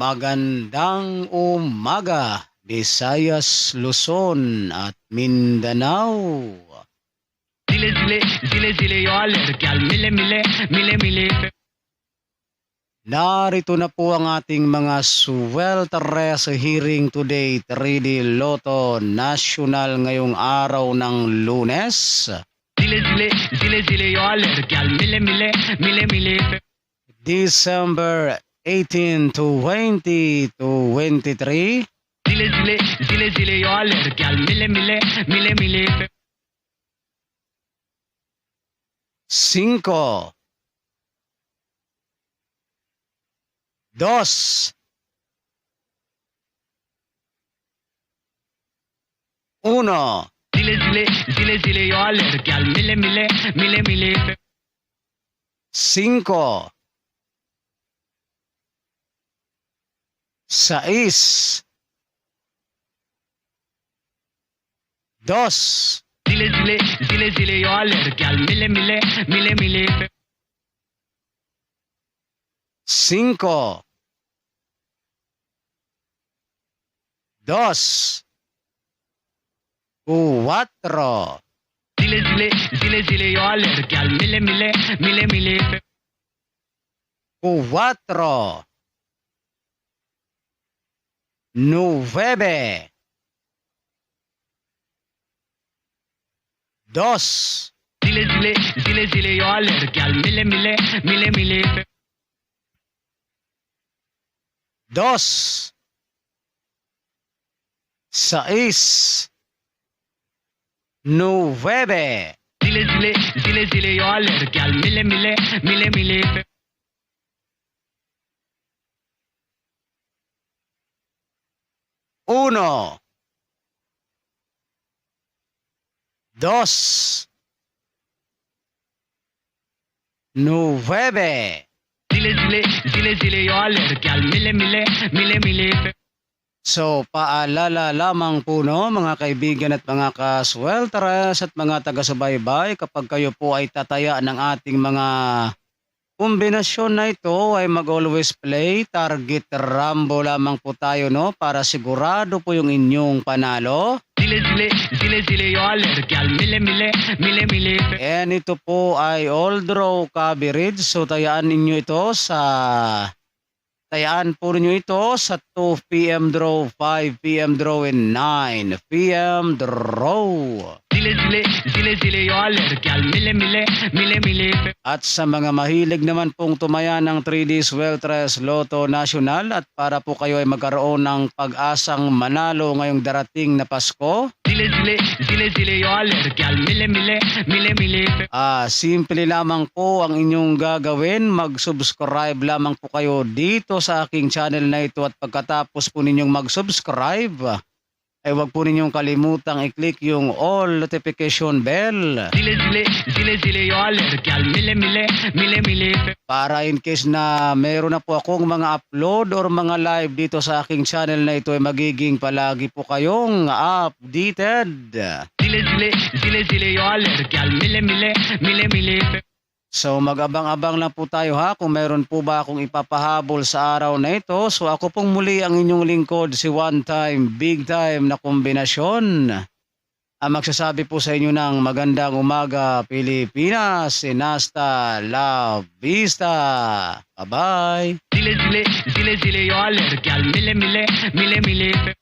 Magandang umaga, Visayas, Luzon at Mindanao. Zile zile zile zile yo alergyal mile mile mile mile. Narito na po ang ating mga sweltere sa hearing today, 3D Lotto National ngayong araw ng Lunes, Zile zile zile zile yo alergyal mile mile mile mile. December 18 to 2023. Zile zile zile zile yo alergyal mile mile mile mile. 5, 2, 1. Zile zile zile zile yo alergyal mile mile mile mile. 5, 6, 2, Zile zile zile zile yo alergyal mile mile mile mile. 5, 2, 4, Zile zile zile zile yo alergyal mile mile mile mile. 4, 9, 2, Zile zile zile zile yo alergyal mile mile mile mile. 2, 6, 9, Zile zile zile zile yo alergyal mile mile mile mile. 1, 2, 9. Zile zile zile zile yo alergyal mile mile mile mile. So, paalala lamang po no, mga kaibigan at mga kaswelteres at mga taga-subaybay, kapag kayo po ay tataya ng ating mga kombinasyon na ito ay mag-always play, target rambo lamang po tayo no, para sigurado po yung inyong panalo. Zile zile zile zile yo alergyal mile mile mile mile. And ito po ay all draw coverage, so tayaan po ninyo ito sa 2 p.m. draw, 5 p.m. draw, and 9 p.m. draw. Zile zile zile zile yo alergyal mile mile mile mile. At sa mga mahilig naman pong tumaya ng 3D Sweltres Lotto National at para po kayo ay magkaroon ng pag-asang manalo ngayong darating na Pasko, Zile zile zile zile yo alergyal mile mile mile mile. simple lamang po ang inyong gagawin. Mag-subscribe lamang po kayo dito sa aking channel na ito at pagkatapos po ninyong mag-subscribe ay huwag po ninyong kalimutang i-click yung all notification bell Zile zile zile zile yo alergyal mile mile mile mile. para in case na meron na po akong mga upload or mga live dito sa aking channel na ito ay magiging palagi po kayong updated. Zile zile zile zile yo alergyal mile mile mile mile. So mag-abang-abang lang po tayo ha kung meron po ba akong ipapahabol sa araw na ito. So ako pong muli ang inyong lingkod, si One Time Big Time na kombinasyon. Ang magsasabi po sa inyo ng magandang umaga Pilipinas, Sinasta La Vista. Bye-bye. Zile zile zile zile yo alergyal mile mile mile mile.